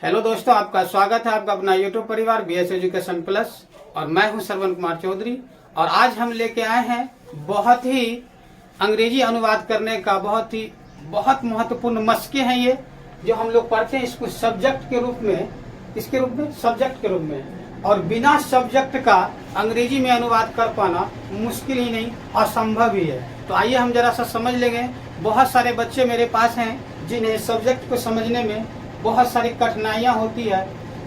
Hello दोस्तों, आपका स्वागत है आपका अपना यूट्यूब परिवार BS एजुकेशन प्लस। और मैं हूं श्रवण कुमार चौधरी। और आज हम लेके आए हैं बहुत ही अंग्रेजी अनुवाद करने का बहुत महत्वपूर्ण मशक़े हैं ये, जो हम लोग पढ़ते हैं इसको सब्जेक्ट के रूप में, सब्जेक्ट के रूप में। और बिना सब्जेक्ट का अंग्रेजी में अनुवाद कर पाना मुश्किल ही नहीं, असंभव ही है। तो आइए हम जरा सा समझ लेंगे। बहुत सारे बच्चे मेरे पास हैं जिन्हें सब्जेक्ट को समझने में बहुत सारी कठिनाइयाँ होती है,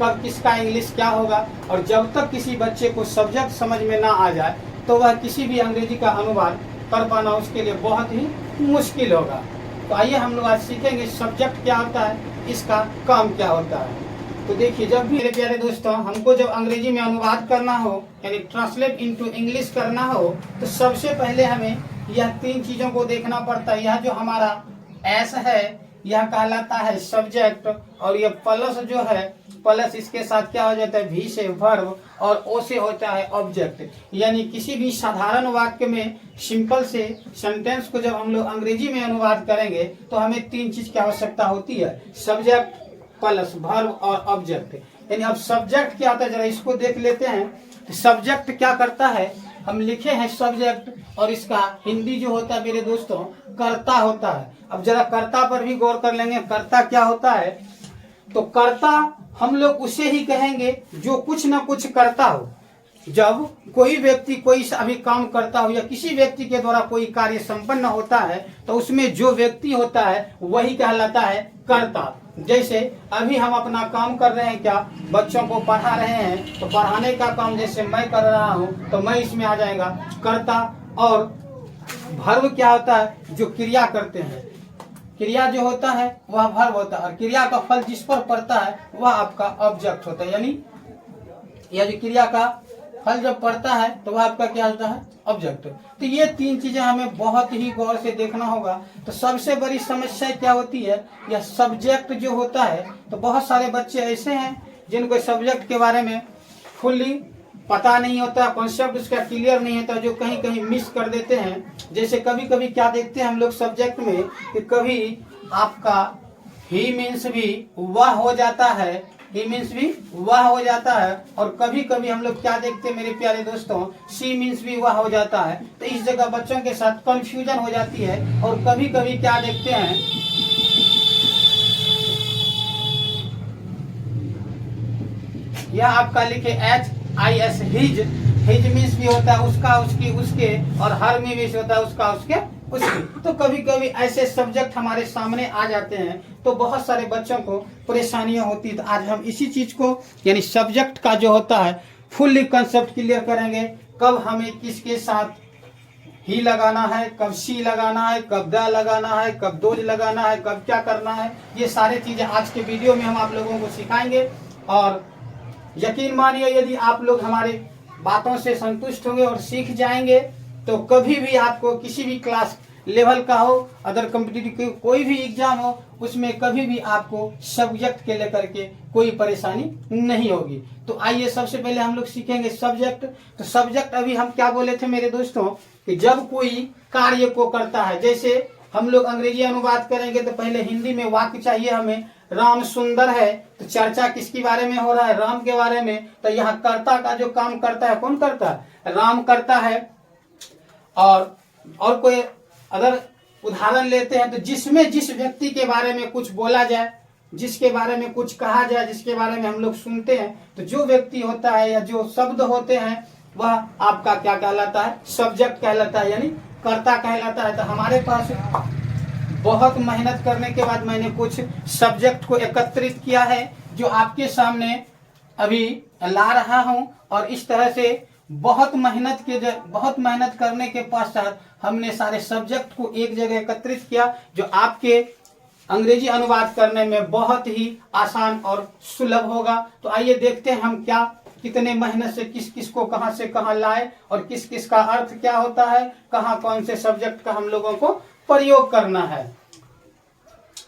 कब किसका इंग्लिश क्या होगा। और जब तक किसी बच्चे को सब्जेक्ट समझ में ना आ जाए तो वह किसी भी अंग्रेजी का अनुवाद कर पाना उसके लिए बहुत ही मुश्किल होगा। तो आइए हम लोग आज सीखेंगे सब्जेक्ट क्या होता है, इसका काम क्या होता है। तो देखिए, जब भी मेरे प्यारे दोस्तों हमको जब अंग्रेजी में अनुवाद करना हो, यानी ट्रांसलेट इनटू इंग्लिश करना हो, तो सबसे पहले हमें यह तीन चीज़ों को देखना पड़ता है। यह जो हमारा एस है यह कहलाता है सब्जेक्ट, और ये प्लस जो है प्लस इसके साथ क्या हो जाता है, भी से वर्ब, और ओ से होता है ऑब्जेक्ट। यानी किसी भी साधारण वाक्य में सिंपल से सेंटेंस को जब हम लोग अंग्रेजी में अनुवाद करेंगे तो हमें तीन चीज की आवश्यकता होती है, सब्जेक्ट प्लस वर्ब और ऑब्जेक्ट। यानी अब सब्जेक्ट क्या होता है जरा इसको देख लेते हैं। सब्जेक्ट क्या करता है, हम लिखे हैं सब्जेक्ट, और इसका हिंदी जो होता है मेरे दोस्तों कर्ता होता है। अब जरा कर्ता पर भी गौर कर लेंगे। कर्ता क्या होता है, तो कर्ता हम लोग उसे ही कहेंगे जो कुछ ना कुछ करता हो। जब कोई व्यक्ति कोई अभी काम करता हो या किसी व्यक्ति के द्वारा कोई कार्य संपन्न होता है तो उसमें जो व्यक्ति होता है वही कहलाता है कर्ता। जैसे अभी हम अपना काम कर रहे हैं, क्या बच्चों को पढ़ा रहे हैं, तो पढ़ाने का काम जैसे मैं कर रहा हूँ तो मैं इसमें आ जाएगा कर्ता। और वर्ब क्या होता है, जो क्रिया करते हैं, क्रिया जो होता है वह वर्ब होता है, और क्रिया का फल जिस पर पड़ता है वह आपका ऑब्जेक्ट होता है। यानी यह जो क्रिया का फल जब पड़ता है तो वह आपका क्या होता है, ऑब्जेक्ट। तो ये तीन चीजें हमें बहुत ही गौर से देखना होगा। तो सबसे बड़ी समस्या क्या होती है, यह सब्जेक्ट जो होता है, तो बहुत सारे बच्चे ऐसे हैं जिनको सब्जेक्ट के बारे में फुल्ली पता नहीं होता, कॉन्सेप्ट उसका क्लियर नहीं होता, जो कहीं कहीं मिस कर देते हैं। जैसे कभी कभी क्या देखते हैं हम लोग सब्जेक्ट में कि कभी आपका ही मीन्स भी वह हो जाता है, ही मीन्स भी वह हो जाता है, और कभी कभी हम लोग क्या देखते हैं मेरे प्यारे दोस्तों, सी मीन्स भी वह हो जाता है। तो इस जगह बच्चों के साथ कंफ्यूजन हो जाती है। और कभी कभी क्या देखते हैं, यह आपका लिखे HIS हिज, हिज मीन्स भी होता है उसका उसकी उसके, और हर में भी होता है उसका उसके उसकी। तो कभी कभी ऐसे सब्जेक्ट हमारे सामने आ जाते हैं तो बहुत सारे बच्चों को परेशानियां होती है। तो आज हम इसी चीज को यानी सब्जेक्ट का जो होता है फुल्ली कंसेप्ट क्लियर करेंगे। कब हमें किसके साथ ही लगाना है, कब सी लगाना है, कब द लगाना है, कब दोज लगाना है, कब क्या करना है, ये सारी चीजें आज के वीडियो में हम आप लोगों को सिखाएंगे। और यकीन मानिए, यदि आप लोग हमारे बातों से संतुष्ट होंगे और सीख जाएंगे तो कभी भी आपको किसी भी क्लास लेवल का हो, अदर कॉम्पिटिटिव कोई भी एग्जाम हो, उसमें कभी भी आपको सब्जेक्ट के लेकर के कोई परेशानी नहीं होगी। तो आइए सबसे पहले हम लोग सीखेंगे सब्जेक्ट। तो सब्जेक्ट अभी हम क्या बोले थे मेरे दोस्तों, कि जब कोई कार्य को करता है, जैसे हम लोग अंग्रेजी अनुवाद करेंगे तो पहले हिंदी में वाक्य चाहिए हमें। राम सुंदर है, तो चर्चा किसके बारे में हो रहा है, राम के बारे में। तो यहाँ कर्ता का जो काम करता है कौन करता है, राम करता है। और कोई अगर उदाहरण लेते हैं तो जिसमें जिस व्यक्ति के बारे में कुछ बोला जाए, जिसके बारे में कुछ कहा जाए, जिसके बारे में हम लोग सुनते हैं, तो जो व्यक्ति होता है या जो शब्द होते हैं वह आपका क्या कहलाता है, सब्जेक्ट कहलाता है, यानी कर्ता कहलाता है। तो हमारे पास बहुत मेहनत करने के बाद मैंने कुछ सब्जेक्ट को एकत्रित किया है जो आपके सामने अभी ला रहा हूं। और इस तरह से बहुत मेहनत करने के पश्चात हमने सारे सब्जेक्ट को एक जगह एकत्रित किया, जो आपके अंग्रेजी अनुवाद करने में बहुत ही आसान और सुलभ होगा। तो आइए देखते हैं हम क्या कितने मेहनत से किस किस को कहां से कहां लाए, और किस किस का अर्थ क्या होता है, कहां कौन से सब्जेक्ट का हम लोगों को प्रयोग करना है।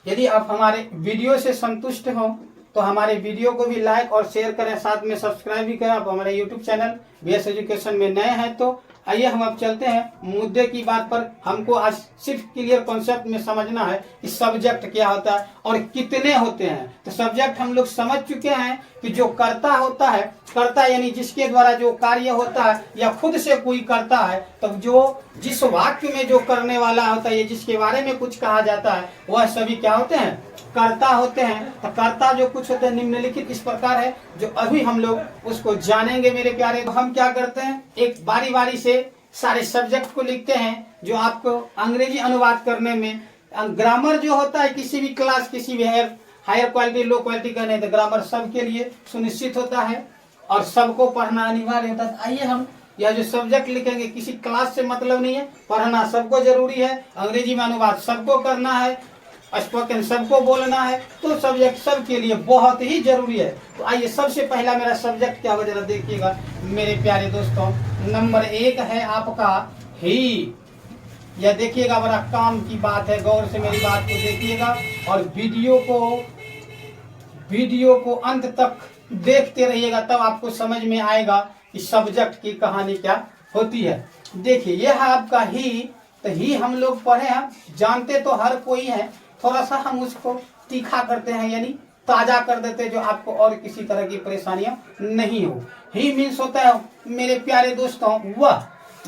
यदि आप हमारे वीडियो से संतुष्ट हो तो हमारे वीडियो को भी लाइक और शेयर करें, साथ में सब्सक्राइब भी करें। आप हमारे यूट्यूब चैनल BS एजुकेशन में नए हैं तो आइए हम अब चलते हैं मुद्दे की बात पर। हमको आज सिर्फ क्लियर कॉन्सेप्ट में समझना है कि सब्जेक्ट क्या होता है और कितने होते हैं। तो सब्जेक्ट हम लोग समझ चुके हैं कि जो कर्ता होता है, कर्ता यानी जिसके द्वारा जो कार्य होता है या खुद से कोई करता है, तो जो जिस वाक्य में जो करने वाला होता है, जिसके बारे में कुछ कहा जाता है, वह सभी क्या होते हैं, कर्ता होते हैं। तो कर्ता जो कुछ होते हैं निम्नलिखित इस प्रकार है, जो अभी हम लोग उसको जानेंगे मेरे प्यारे। तो हम क्या करते हैं, एक बारी बारी से सारे सब्जेक्ट को लिखते हैं जो आपको अंग्रेजी अनुवाद करने में ग्रामर जो होता है किसी भी क्लास, किसी भी हायर क्वालिटी लो क्वालिटी का नहीं, तो ग्रामर सबके लिए सुनिश्चित होता है और सबको पढ़ना अनिवार्य होता है। आइए हम यह जो सब्जेक्ट लिखेंगे, किसी क्लास से मतलब नहीं है, पढ़ना सबको जरूरी है, अंग्रेजी में अनुवाद सबको करना है, स्पोकन सबको बोलना है, तो सब्जेक्ट सबके लिए बहुत ही जरूरी है। तो आइए सबसे पहला मेरा सब्जेक्ट क्या होगा जरा देखिएगा मेरे प्यारे दोस्तों। नंबर 1 है आपका ही। यह देखिएगा, बड़ा काम की बात है, गौर से मेरी बात को देखिएगा और वीडियो को अंत तक देखते रहिएगा, तब आपको समझ में आएगा कि सब्जेक्ट की कहानी क्या होती है। देखिए यह है आपका ही। तो ही हम लोग पढ़े हैं, जानते तो हर कोई है, थोड़ा सा हम उसको तीखा करते हैं यानी ताजा कर देते हैं, जो आपको और किसी तरह की परेशानियां नहीं हो। ही मीन्स होता है मेरे प्यारे दोस्तों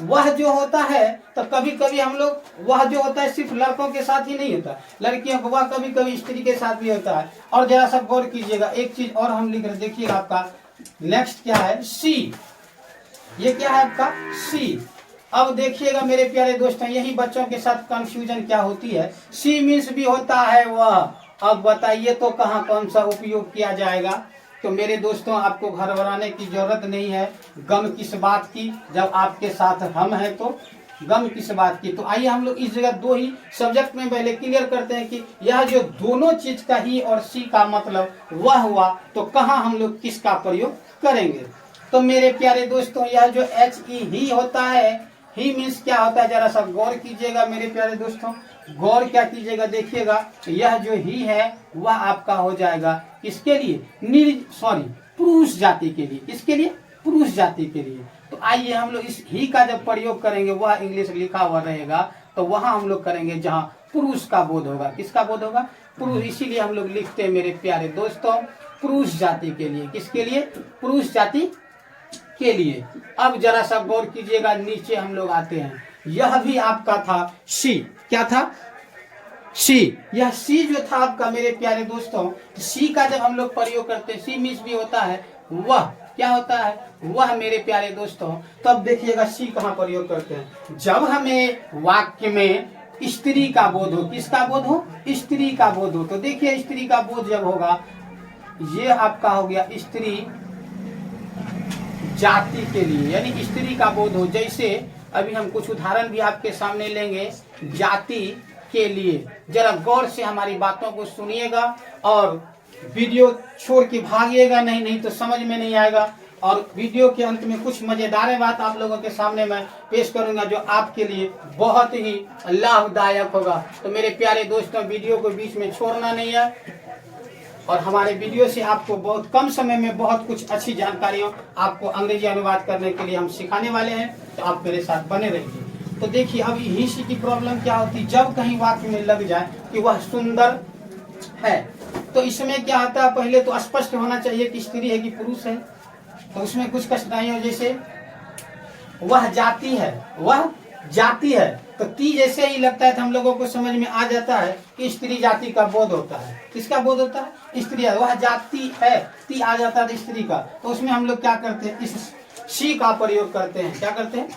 वह जो होता है। तो कभी कभी हम लोग वह जो होता है सिर्फ लड़कों के साथ ही नहीं होता, लड़कियों को वह कभी कभी स्त्री के साथ भी होता है। और जरा सा गौर कीजिएगा, एक चीज और हम लिख रहे, देखिएगा आपका नेक्स्ट क्या है, सी। ये क्या है आपका सी। अब देखिएगा मेरे प्यारे दोस्तों, यही बच्चों के साथ कंफ्यूजन क्या होती है। सी मीन्स भी होता है वह। अब बताइए तो कहाँ कौन सा उपयोग किया जाएगा। तो मेरे दोस्तों आपको घबराने की जरूरत नहीं है। गम किस बात की, जब आपके साथ हम हैं तो गम किस बात की। तो आइए हम लोग इस जगह दो ही सब्जेक्ट में पहले क्लियर करते हैं कि यह जो दोनों चीज का ही और सी का मतलब वह हुआ, तो कहाँ हम लोग किसका प्रयोग करेंगे। तो मेरे प्यारे दोस्तों यह जो HE ही होता है, ही मीन्स क्या होता है, जरा सा गौर कीजिएगा मेरे प्यारे दोस्तों, गौर क्या कीजिएगा, देखिएगा यह जो ही है वह आपका हो जाएगा किसके लिए, पुरुष जाति के लिए। किसके लिए, पुरुष जाति के लिए। तो आइए हम लोग इस ही का जब प्रयोग करेंगे, वह इंग्लिश लिखा हुआ रहेगा, तो वहां हम लोग करेंगे जहां पुरुष का बोध होगा। किसका बोध होगा, पुरुष। इसीलिए हम लोग लिखते हैं मेरे प्यारे दोस्तों पुरुष जाति के लिए। किसके लिए, पुरुष जाति के लिए। अब जरा सा गौर कीजिएगा, नीचे हम लोग आते हैं, यह भी आपका था सी। क्या था, सी। यह सी जो था आपका मेरे प्यारे दोस्तों, सी का जब हम लोग प्रयोग करते हैं, सी मीन्स भी होता है वह। क्या होता है, वह मेरे प्यारे दोस्तों। तब देखिएगा सी कहाँ प्रयोग करते हैं, जब हमें वाक्य में स्त्री का बोध हो। किसका बोध हो, स्त्री का बोध हो। तो देखिए स्त्री का बोध जब होगा, ये आपका हो गया स्त्री जाति के लिए, यानी स्त्री का बोध हो। जैसे अभी हम कुछ उदाहरण भी आपके सामने लेंगे जाति के लिए। जरा गौर से हमारी बातों को सुनिएगा और वीडियो छोड़ के भागिएगा नहीं तो समझ में नहीं आएगा। और वीडियो के अंत में कुछ मजेदार बात आप लोगों के सामने मैं पेश करूंगा, जो आपके लिए बहुत ही लाभदायक होगा। तो मेरे प्यारे दोस्तों वीडियो को बीच में छोड़ना नहीं है, और हमारे वीडियो से आपको बहुत कम समय में बहुत कुछ अच्छी जानकारियां आपको अंग्रेजी अनुवाद करने के लिए हम सिखाने वाले हैं। तो आप मेरे साथ बने रहिए। तो देखिए अब ही सी की प्रॉब्लम क्या होती है, जब कहीं वाक्य में लग जाए कि वह सुंदर है, तो इसमें क्या होता है, पहले तो स्पष्ट होना चाहिए कि स्त्री है कि पुरुष है। तो उसमें कुछ कठिनाई हो, जैसे वह जाति है, वह जाति है, तो ती जैसे ही लगता है तो हम लोगों को समझ में आ जाता है कि स्त्री जाति का बोध होता है। किसका बोध होता है, स्त्री। वह जाति है, ती आ जाता है स्त्री का। तो उसमें हम लोग क्या करते हैं, इस सी का प्रयोग करते हैं। क्या करते हैं,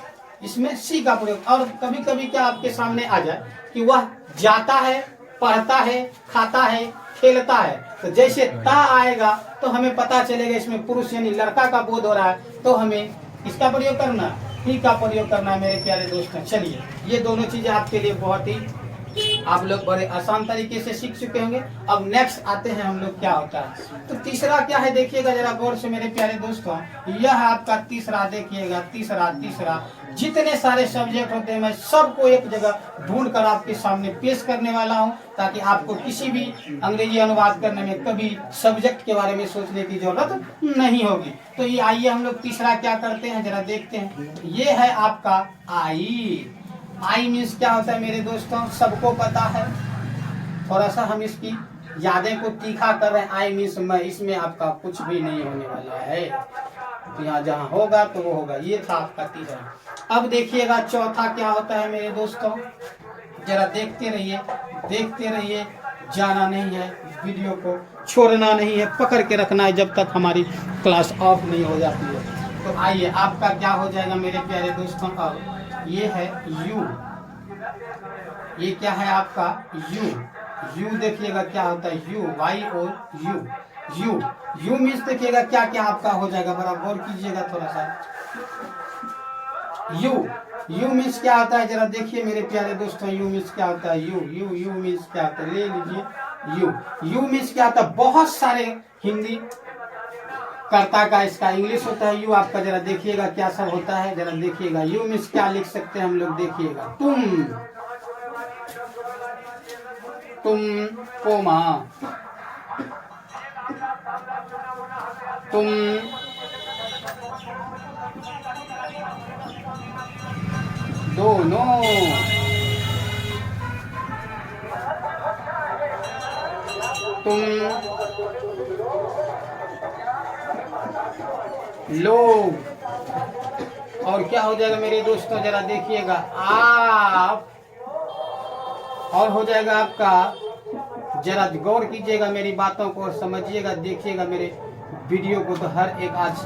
इसमें सी का प्रयोग। और कभी कभी क्या आपके सामने आ जाए कि वह जाता है, पढ़ता है, खाता है, खेलता है, तो जैसे ता आएगा तो हमें पता चलेगा इसमें पुरुष यानी लड़का का बोध हो रहा है। तो हमें इसका प्रयोग करना, ही का प्रयोग करना है मेरे प्यारे दोस्तों। चलिए ये दोनों चीजें आपके लिए बहुत ही आप लोग बड़े आसान तरीके से सीख चुके होंगे। अब नेक्स्ट आते हैं हम लोग क्या होता है। तो तीसरा क्या है देखिएगा जरा गौर से मेरे प्यारे दोस्तों, यह है आपका तीसरा। देखिएगा तीसरा जितने सारे सब्जेक्ट होते हैं मैं सबको एक जगह ढूंढ कर आपके सामने पेश करने वाला हूं, ताकि आपको किसी भी अंग्रेजी अनुवाद करने में कभी सब्जेक्ट के बारे में सोचने की जरूरत नहीं होगी। तो ये आइए हम लोग तीसरा क्या करते हैं जरा देखते हैं। ये है आपका आई। आई मीन्स क्या होता है मेरे दोस्तों, सबको पता है। थोड़ा सा हम इसकी यादें को तीखा कर रहे हैं। आई मीन्स मैं, इसमें आपका कुछ भी नहीं होने वाला है। तो यहाँ जहाँ होगा तो वो होगा। ये था आपका तीसरा। अब देखिएगा चौथा क्या होता है मेरे दोस्तों, जरा देखते रहिए, जाना नहीं है, वीडियो को छोड़ना नहीं है, पकड़ के रखना है जब तक हमारी क्लास ऑफ नहीं हो जाती है। तो आइए आपका क्या हो जाएगा मेरे प्यारे दोस्तों। अब ये है यू। ये क्या है आपका यू देखिएगा क्या होता है यू, वाई और यू मीन्स देखिएगा क्या क्या आपका हो जाएगा, बड़ा गौर कीजिएगा थोड़ा सा। यू मीन्स क्या होता है जरा देखिए मेरे प्यारे दोस्तों। यू मीन्स क्या होता है यू मीन्स क्या होता है, ले लीजिए। यू मीन्स क्या होता है, बहुत सारे हिंदी कर्ता का इसका इंग्लिश होता है यू। आपका जरा देखिएगा क्या सब होता है, जरा देखिएगा। यू मीन्स क्या लिख सकते हैं हम लोग, देखिएगा तुम कोमा, तुम दोनों, तुम लोग। और क्या हो जाएगा मेरे दोस्तों जरा देखिएगा आप। और हो जाएगा आपका, जरा गौर कीजिएगा मेरी बातों को और समझिएगा, देखिएगा मेरे वीडियो को। तो हर एक आज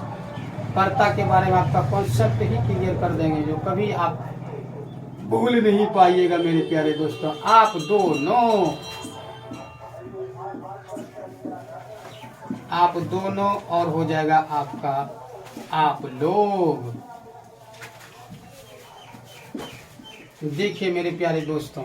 कर्ता के बारे में आपका कॉन्सेप्ट ही क्लियर कर देंगे, जो कभी आप भूल नहीं पाइएगा मेरे प्यारे दोस्तों। आप दोनों और हो जाएगा आपका आप लोग। देखिए मेरे प्यारे दोस्तों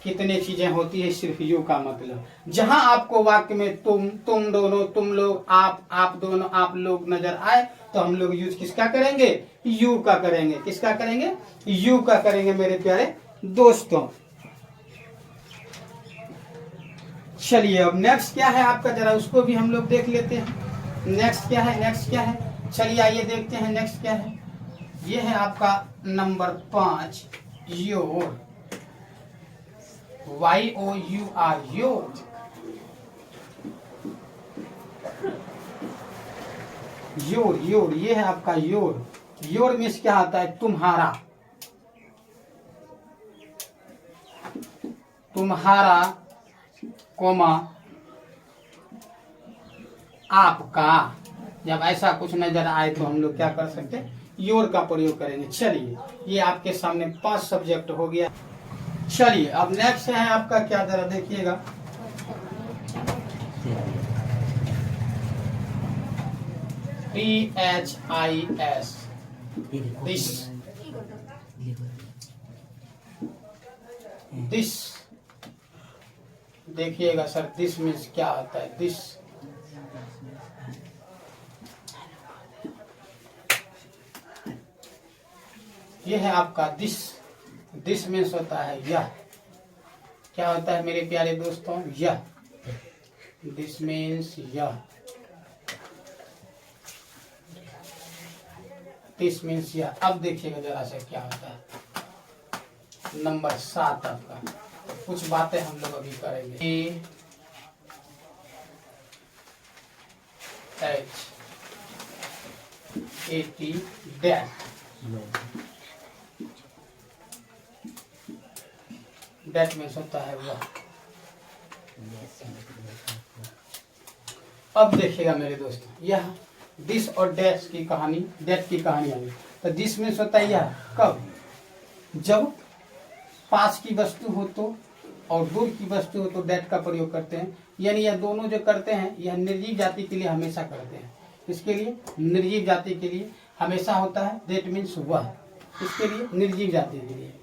कितने चीजें होती है सिर्फ यू का मतलब। जहां आपको वाक्य में तुम दोनों, तुम लोग, आप दोनों, आप लोग नजर आए तो हम लोग यूज किसका करेंगे, यू का करेंगे। किसका करेंगे, यू का करेंगे मेरे प्यारे दोस्तों। चलिए अब नेक्स्ट क्या है आपका, जरा उसको भी हम लोग देख लेते हैं। नेक्स्ट क्या है, चलिए आइए देखते हैं नेक्स्ट क्या है। ये है आपका number 5 your, YOUR your. Your ये है आपका योर मीन्स क्या आता है, तुम्हारा कोमा आपका। जब ऐसा कुछ नजर आए तो हम लोग क्या कर सकते हैं, योर का प्रयोग करेंगे। चलिए ये आपके सामने 5 सब्जेक्ट हो गया। चलिए अब नेक्स्ट है आपका क्या, जरा देखिएगा। THIS दिस देखिएगा सर, दिस मीन्स क्या होता है, दिस ये है आपका दिस मीन्स होता है यह। क्या होता है मेरे प्यारे दोस्तों, यह। दिस मीन्स यह, दिस मीन्स यह। अब देखिएगा जरा से क्या होता है नंबर 7 आपका। कुछ बातें हम लोग अभी करेंगे। HAT डेट मीन्स होता है वह। अब देखिएगा मेरे दोस्तों, यह दिस और डेट की कहानी आई। तो दिस मीन्स होता है यह, कब, जब पास की वस्तु हो तो और दूर की वस्तु हो तो डेट का प्रयोग करते हैं। यानी यह दोनों जो करते हैं यह निर्जीव जाति के लिए हमेशा करते हैं। इसके लिए निर्जीव जाति के लिए हमेशा होता है, डेट मीन्स वह, इसके लिए निर्जीव जाति के लिए।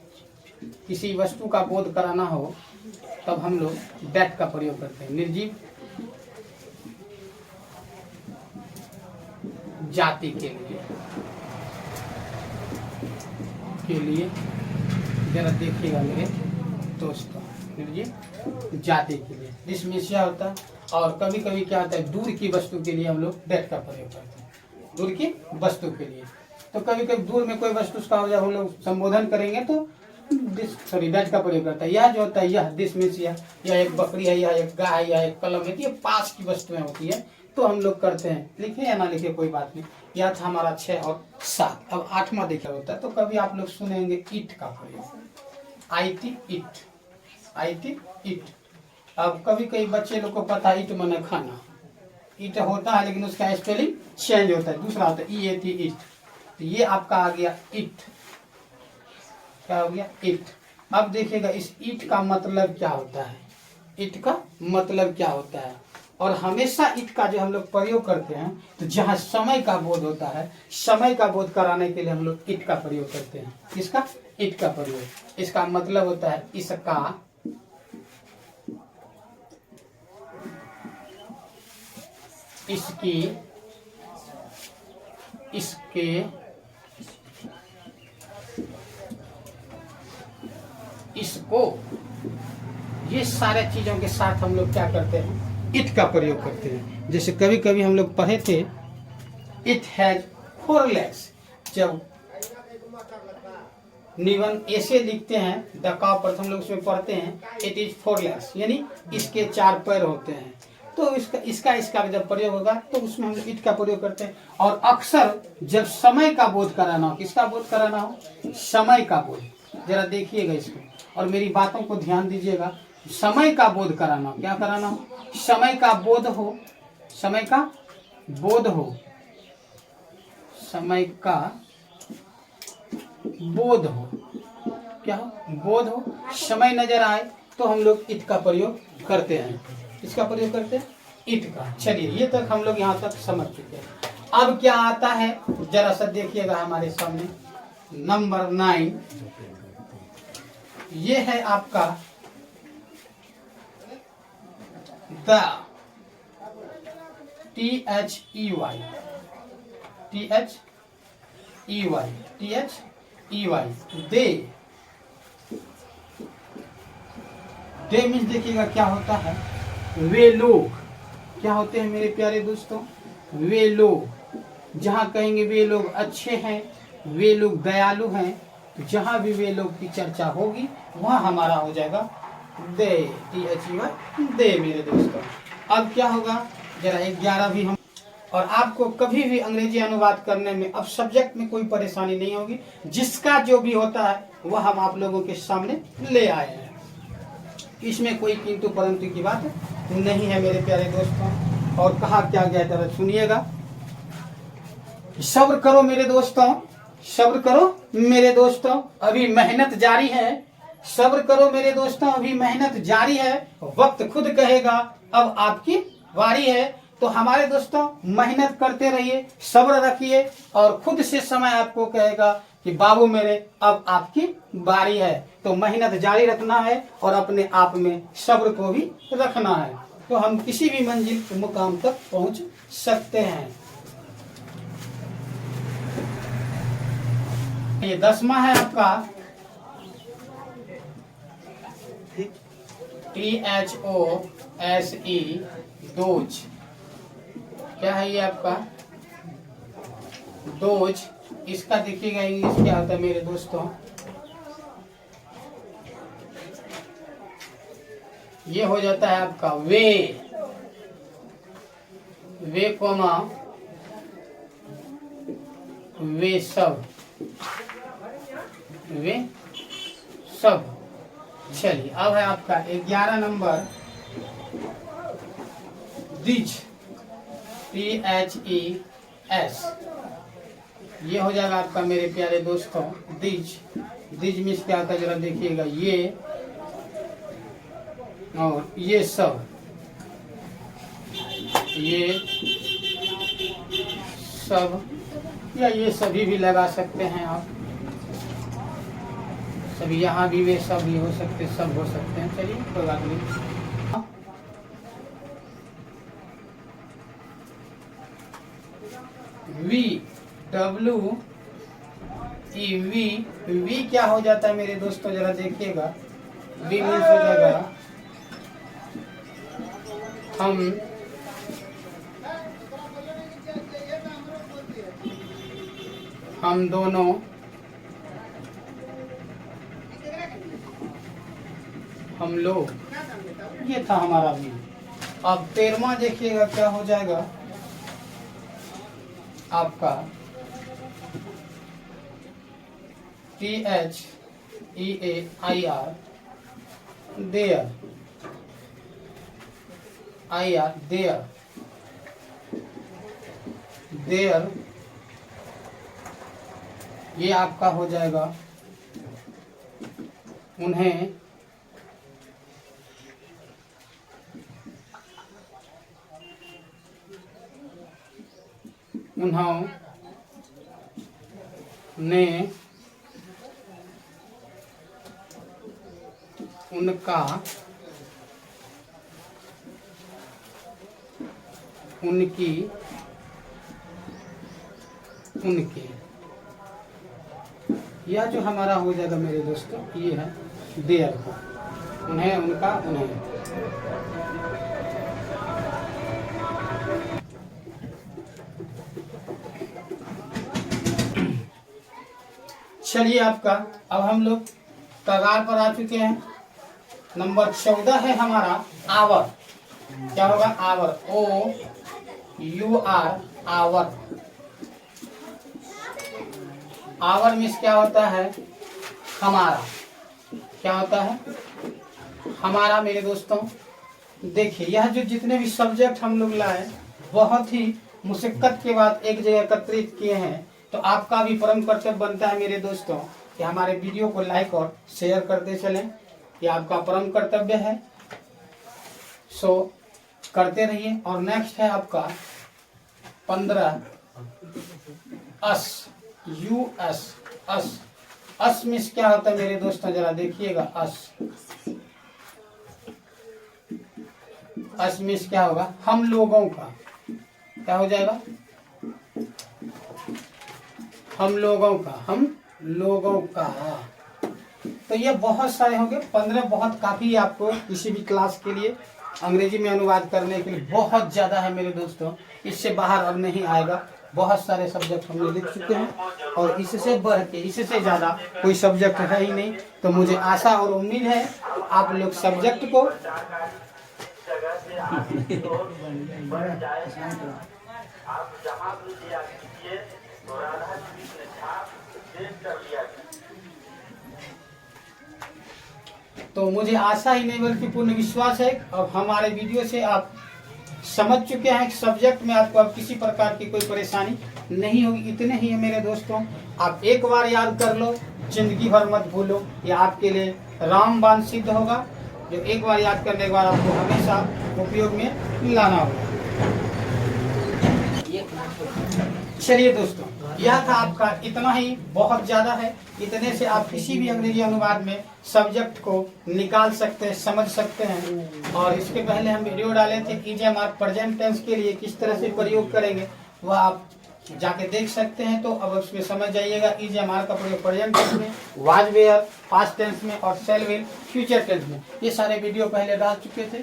किसी वस्तु का बोध कराना हो तब हम लोग दैट का प्रयोग करते हैं। निर्जीव जाति के लिए जरा देखिएगा मेरे दोस्तों, निर्जीव जाति के लिए जिसमें क्या होता है। और कभी कभी क्या होता है, दूर की वस्तु के लिए हम लोग दैट का प्रयोग करते हैं, दूर की वस्तु के लिए। तो कभी कभी दूर में कोई वस्तु का जब हम लोग संबोधन करेंगे तो दैट का प्रयोग करता है। यह जो होता है, यह दिस मीन्स यह एक बकरी है, यह एक गाय है, यह एक कलम है, ये पास की वस्तुएं होती है तो हम लोग करते हैं। लिखे या ना लिखे कोई बात नहीं। यह था हमारा 6 और 7। अब 8वां देखा होता है तो कभी आप लोग सुनेंगे ईट का प्रयोग, IT ईट। अब कभी कई बच्चे लोग को पता है ईट माने खाना, ईट होता है लेकिन उसका स्पेलिंग चेंज होता है, दूसरा होता है EAT ईट। तो ये आपका आ गया ईट, क्या हो गया ईट। अब देखिएगा इस ईट का मतलब क्या होता है, ईट का मतलब क्या होता है। और हमेशा ईट का जो हम लोग प्रयोग करते हैं तो जहाँ समय का बोध होता है, समय का बोध कराने के लिए हम लोग ईट का प्रयोग करते हैं। किसका? ईट का प्रयोग। इसका मतलब होता है इसका, इसकी, इसके, इसको, ये सारे चीजों के साथ हम लोग क्या करते हैं, इट का प्रयोग करते हैं। जैसे कभी कभी हम लोग पढ़े थे इट हैज 4 legs। जब निबंध ऐसे लिखते हैं दकाव पर हम लोग उसमें पढ़ते हैं इट इज 4 legs, यानी इसके 4 पैर होते हैं। तो इसका जब प्रयोग होगा तो उसमें हम इट का प्रयोग करते हैं। और अक्सर जब समय का बोध कराना हो, किसका बोध कराना हो, समय का बोध। जरा देखिएगा इसको और मेरी बातों को ध्यान दीजिएगा। समय का बोध कराना हो, क्या कराना हो, समय का बोध हो, समय का बोध हो, समय का बोध हो, क्या हो, बोध हो, समय नजर आए तो हम लोग इट का प्रयोग करते हैं। इसका प्रयोग करते हैं इट का। चलिए ये तक हम लोग यहाँ तक समझ चुके हैं। अब क्या आता है जरा सा देखिएगा हमारे सामने, नंबर 9। ये है आपका द, THEY, दे मीन्स देखिएगा क्या होता है, वे लोग। क्या होते हैं मेरे प्यारे दोस्तों, वे लोग। जहाँ कहेंगे वे लोग अच्छे हैं, वे लोग दयालु हैं, तो जहाँ भी वे लोग की चर्चा होगी वहाँ हमारा हो जाएगा दे, THEY, दे मेरे दोस्तों। अब क्या होगा जरा 11 भी हम, और आपको कभी भी अंग्रेजी अनुवाद करने में अब सब्जेक्ट में कोई परेशानी नहीं होगी। जिसका जो भी होता है वह हम आप लोगों के सामने ले आए हैं, इसमें कोई किंतु परंतु की बात नहीं है मेरे प्यारे दोस्तों। और कहा क्या गया जरा सुनिएगा, सब्र करो मेरे दोस्तों, सब्र करो मेरे दोस्तों, अभी मेहनत जारी है। सब्र करो मेरे दोस्तों, अभी मेहनत जारी है, वक्त खुद कहेगा अब आपकी बारी है। तो हमारे दोस्तों मेहनत करते रहिए, सब्र रखिए और खुद से समय आपको कहेगा कि बाबू मेरे अब आपकी बारी है। तो मेहनत जारी रखना है और अपने आप में सब्र को भी रखना है, तो हम किसी भी मंजिल मुकाम तक पहुंच सकते हैं। ये 10वां है आपका THOSE, दोज। क्या है ये आपका दोज। इसका देखिएगा इंग्लिश क्या होता है मेरे दोस्तों, ये हो जाता है आपका वे कोमा वे सब, वे सब। चलिए अब है आपका 11 नंबर दिज, THES। ये हो जाएगा आपका मेरे प्यारे दोस्तों दिज। दिज मीन्स क्या होता है जरा देखिएगा, ये और ये सब, ये सब या ये सभी भी लगा सकते हैं आप, सभी यहाँ भी वे सब भी हो सकते, सब हो सकते हैं। चलिए कोई बात नहीं। We W E we, we क्या हो जाता है मेरे दोस्तों, जरा देखिएगा। वी मीन्स हो जाएगा हम दोनों हम लोग, ये था हमारा भी। अब 13वां देखिएगा क्या हो जाएगा आपका, THEAIR, their, IR their, their, ये आपका हो जाएगा उन्हें, उन्होंने, उनका, उनकी, उनके, यह जो हमारा हो जाएगा मेरे दोस्तों, ये है देयर का, उन्हें, उनका, उन्हें। चलिए आपका, अब हम लोग कगार पर आ चुके हैं। नंबर 14 है हमारा आवर। क्या होगा? Our, OUR, our. Our means क्या होता है? हमारा। क्या होता है? हमारा। मेरे दोस्तों देखिए, यह जो जितने भी सब्जेक्ट हम लोग लाए बहुत ही मुशक्कत के बाद एक जगह एकत्रित किए हैं। तो आपका भी परम कर्तव्य बनता है मेरे दोस्तों कि हमारे वीडियो को लाइक और शेयर करते चलें। ये आपका परम कर्तव्य है, सो करते रहिए। और नेक्स्ट है आपका 15 अस, US, अस। अस मीन्स क्या होता है मेरे दोस्तों, जरा देखिएगा। अस मीन्स क्या होगा? हम लोगों का। क्या हो जाएगा? हम लोगों का, हम लोगों का। तो ये बहुत सारे होंगे, 15 बहुत काफी आपको किसी भी क्लास के लिए अंग्रेजी में अनुवाद करने के लिए बहुत ज्यादा है मेरे दोस्तों। इससे बाहर अब नहीं आएगा। बहुत सारे सब्जेक्ट हम लोग लिख चुके हैं और इससे बढ़ के, इससे ज्यादा कोई सब्जेक्ट है ही नहीं। तो मुझे आशा और उम्मीद है आप लोग सब्जेक्ट को तो मुझे आशा ही नहीं बल्कि पूर्ण विश्वास है अब हमारे वीडियो से आप समझ चुके हैं कि सब्जेक्ट में आपको अब किसी प्रकार की कोई परेशानी नहीं होगी। इतने ही है मेरे दोस्तों। आप एक बार याद कर लो, जिंदगी भर मत भूलो। ये आपके लिए रामबाण सिद्ध होगा, जो एक बार याद करने के बाद आपको हमेशा उपयोग में लाना होगा। चलिए दोस्तों, यह था आपका, इतना ही बहुत ज्यादा है। इतने से आप किसी भी अंग्रेजी अनुवाद में सब्जेक्ट को निकाल सकते हैं, समझ सकते हैं। और इसके पहले हम वीडियो डाले थे EJMR प्रेजेंट टेंस के लिए किस तरह से प्रयोग करेंगे, वह आप जाके देख सकते हैं। तो अब उसमें समझ जाइएगा EJMR का प्रयोग प्रेजेंट टेंस में, वाज वेयर पास्ट टेंस में और शैल विल फ्यूचर टेंस में। ये सारे वीडियो पहले डाल चुके थे।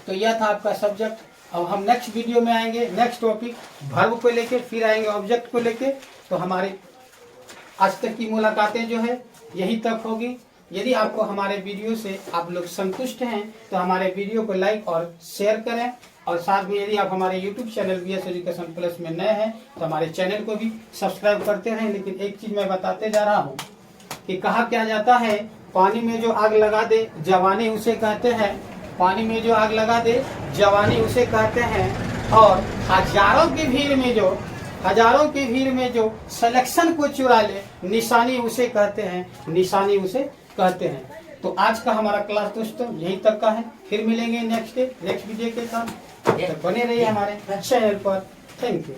तो यह था आपका सब्जेक्ट। अब हम नेक्स्ट वीडियो में आएंगे, नेक्स्ट टॉपिक वर्ब को लेके, फिर आएंगे ऑब्जेक्ट को लेके। तो हमारी आज तक की मुलाकातें जो है यही तक होगी। यदि आपको हमारे वीडियो से आप लोग संतुष्ट हैं तो हमारे वीडियो को लाइक और शेयर करें। और साथ में यदि आप हमारे YouTube channel BS education plus में नए हैं तो हमारे चैनल को भी सब्सक्राइब करते रहें। लेकिन एक चीज मैं बताते जा रहा हूँ कि कहा क्या जाता है, पानी में जो आग लगा दे जवानी उसे कहते हैं। पानी में जो आग लगा दे जवानी उसे कहते हैं। और हजारों की भीड़ में जो सिलेक्शन को चुरा ले निशानी उसे कहते हैं, निशानी उसे कहते हैं। तो आज का हमारा क्लास दोस्तों यहीं तक का है। फिर मिलेंगे नेक्स्ट वीडियो के साथ। तो बने रहिए हमारे चैनल पर। Thank you.